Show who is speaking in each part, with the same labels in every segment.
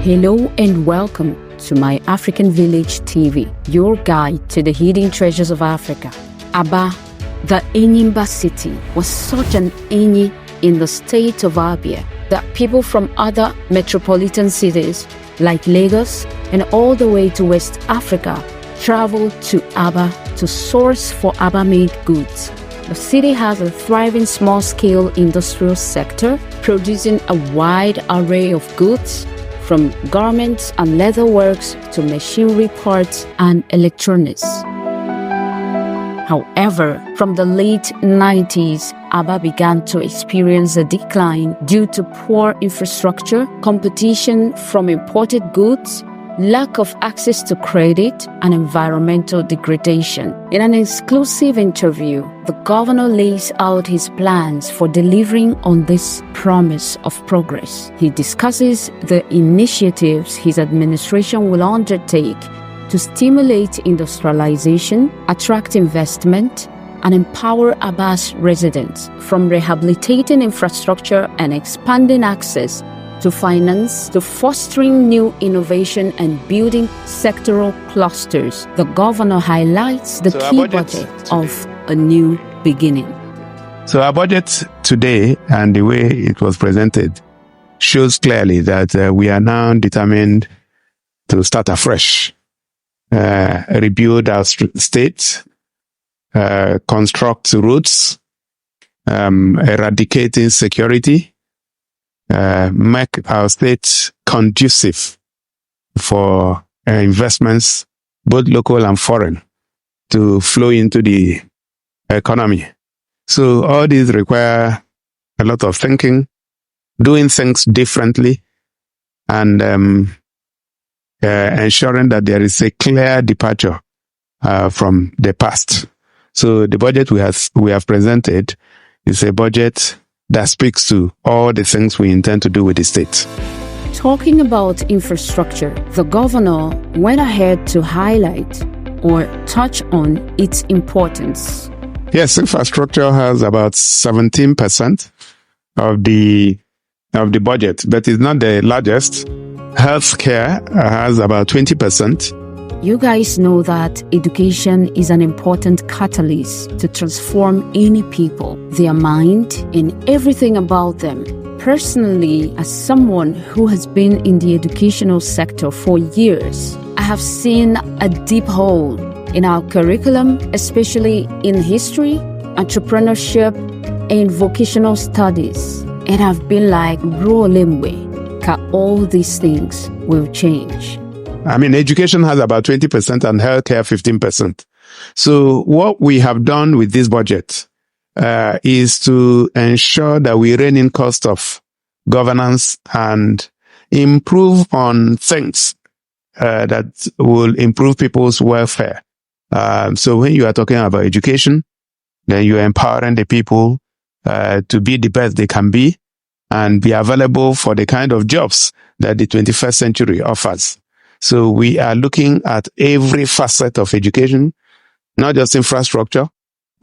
Speaker 1: Hello and welcome to My African Village TV, your guide to the hidden treasures of Africa. Aba, the Enyimba city, was such an enyi in the state of Abia that people from other metropolitan cities like Lagos and all the way to West Africa traveled to Aba to source for Aba-made goods. The city has a thriving small-scale industrial sector, producing a wide array of goods, from garments and leatherworks to machinery parts and electronics. However, from the late 90s, Aba began to experience a decline due to poor infrastructure, competition from imported goods, lack of access to credit, and environmental degradation. In an exclusive interview, the governor lays out his plans for delivering on this promise of progress. He discusses the initiatives his administration will undertake to stimulate industrialization, attract investment, and empower Aba's residents, from rehabilitating infrastructure and expanding access to finance, to fostering new innovation and building sectoral clusters. The governor highlights the key budget of a new beginning.
Speaker 2: So our budget today and the way it was presented shows clearly that we are now determined to start afresh, rebuild our state, construct roads, eradicate insecurity, make our state conducive for investments, both local and foreign, to flow into the economy. So all these require a lot of thinking, doing things differently, and ensuring that there is a clear departure from the past. So the budget we have presented is a budget that speaks to all the things we intend to do with the state.
Speaker 1: Talking about infrastructure, the governor went ahead to highlight or touch on its importance.
Speaker 2: Yes, infrastructure has about 17% of the budget, but it's not the largest. Healthcare has about 20%.
Speaker 1: You guys know that education is an important catalyst to transform any people, their mind, and everything about them. Personally, as someone who has been in the educational sector for years, I have seen a deep hole in our curriculum, especially in history, entrepreneurship, and vocational studies. And I've been like, bro, lemwe, all these things will change.
Speaker 2: I mean, education has about 20% and healthcare 15%. So what we have done with this budget is to ensure that we rein in cost of governance and improve on things that will improve people's welfare. So when you are talking about education, then you are empowering the people to be the best they can be and be available for the kind of jobs that the 21st century offers. So we are looking at every facet of education, not just infrastructure,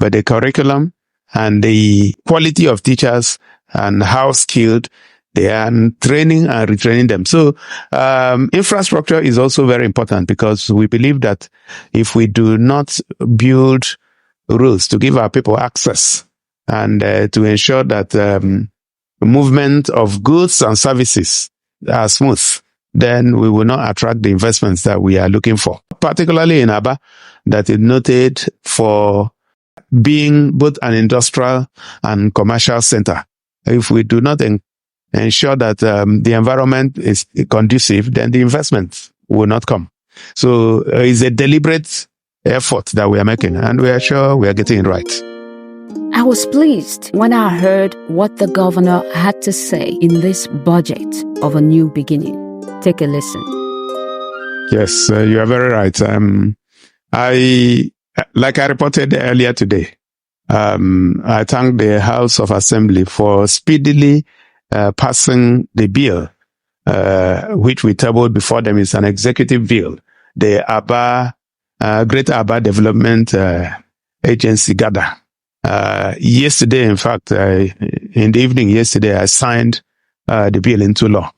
Speaker 2: but the curriculum and the quality of teachers and how skilled they are, and training and retraining them. So infrastructure is also very important because we believe that if we do not build roads to give our people access and to ensure that movement of goods and services are smooth, then we will not attract the investments that we are looking for. Particularly in Aba, that is noted for being both an industrial and commercial center. If we do not ensure that the environment is conducive, then the investment will not come. So it's a deliberate effort that we are making, and we are sure we are getting it right.
Speaker 1: I was pleased when I heard what the governor had to say in this budget of a new beginning. Take a listen.
Speaker 2: Yes, you are very right. Like I reported earlier today, I thank the House of Assembly for speedily passing the bill, which we tabled before them. Is an executive bill, the Greater Aba Development Agency, GADA. Yesterday, in fact, in the evening yesterday, I signed the bill into law.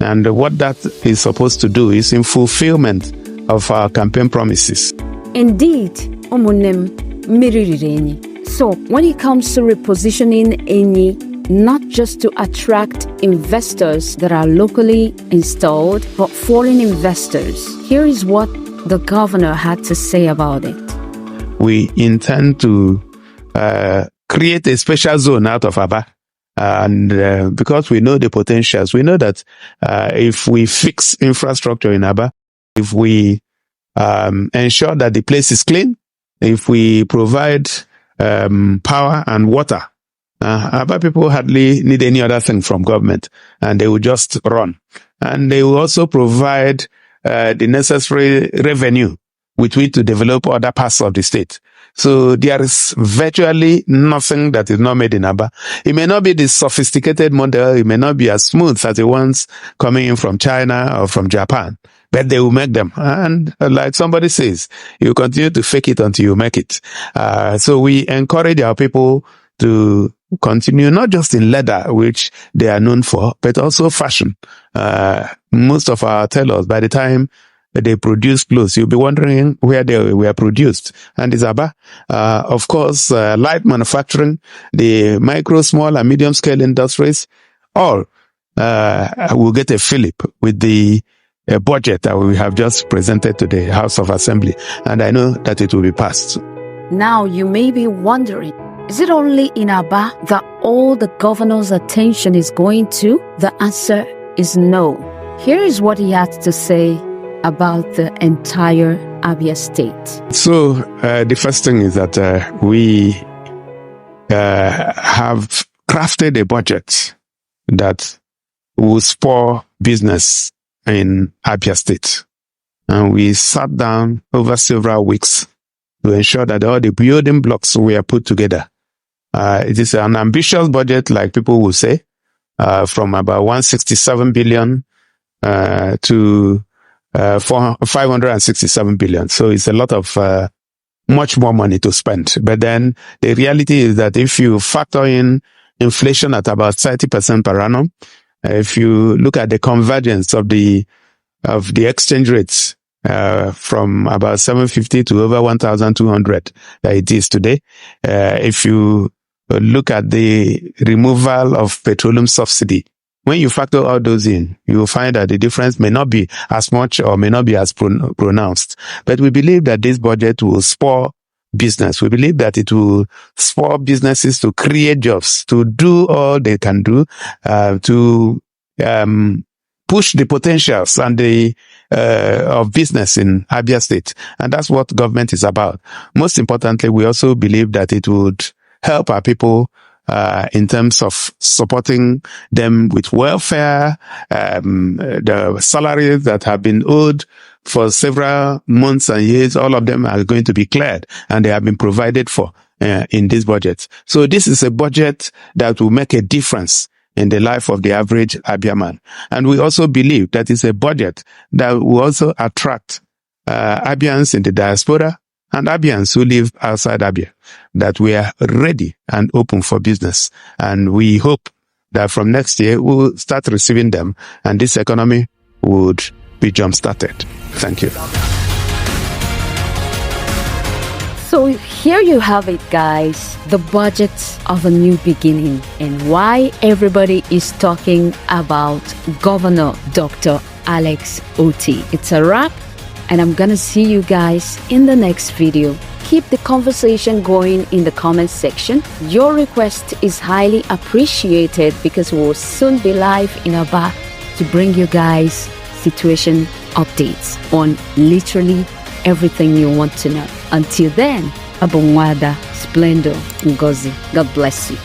Speaker 2: And what that is supposed to do is in fulfillment of our campaign promises.
Speaker 1: Indeed, Omunem Mirirenyi. So when it comes to repositioning Enyi, not just to attract investors that are locally installed, but foreign investors, here is what the governor had to say about it.
Speaker 2: We intend to create a special zone out of Aba. And because we know the potentials, we know that if we fix infrastructure in Aba, if we ensure that the place is clean, if we provide power and water, Aba people hardly need any other thing from government, and they will just run. And they will also provide the necessary revenue with which to develop other parts of the state. So there is virtually nothing that is not made in Aba. It may not be the sophisticated model, it may not be as smooth as the ones coming in from China or from Japan, but they will make them. And like somebody says, you continue to fake it until you make it. So we encourage our people to continue, not just in leather, which they are known for, but also fashion. Most of our tailors, by the time they produce clothes, you'll be wondering where they were produced. And it's Aba. Of course, light manufacturing, the micro, small, and medium scale industries, all will get a fillip with the budget that we have just presented to the House of Assembly. And I know that it will be passed.
Speaker 1: Now you may be wondering, is it only in Aba that all the governor's attention is going to? The answer is no. Here is what he had to say about the entire Abia State.
Speaker 2: So the first thing is that we have crafted a budget that will spur business in Abia State. And we sat down over several weeks to ensure that all the building blocks were put together. It is an ambitious budget, like people will say, from about 167 billion to 567 billion. So it's a lot of much more money to spend. But then the reality is that if you factor in inflation at about 30% per annum, if you look at the convergence of the exchange rates from about 750 to over 1,200 that it is today, if you look at the removal of petroleum subsidy, when you factor all those in, you will find that the difference may not be as much or may not be as pronounced. But we believe that this budget will spur business. We believe that it will spur businesses to create jobs, to do all they can do, to push the potentials and the of business in Abia State. And that's what government is about. Most importantly, we also believe that it would help our people in terms of supporting them with welfare, the salaries that have been owed for several months and years, all of them are going to be cleared, and they have been provided for in this budget. So this is a budget that will make a difference in the life of the average Abia man. And we also believe that it's a budget that will also attract Abians in the diaspora and Abians who live outside Abia, that we are ready and open for business. And we hope that from next year, we'll start receiving them and this economy would be jump-started. Thank you.
Speaker 1: So here you have it, guys, the budget of a new beginning and why everybody is talking about Governor Dr. Alex Otti. It's a wrap. And I'm gonna see you guys in the next video. Keep the conversation going in the comment section. Your request is highly appreciated because we will soon be live in Aba to bring you guys situation updates on literally everything you want to know. Until then, Abongwada, Splendor, Ngozi. God bless you.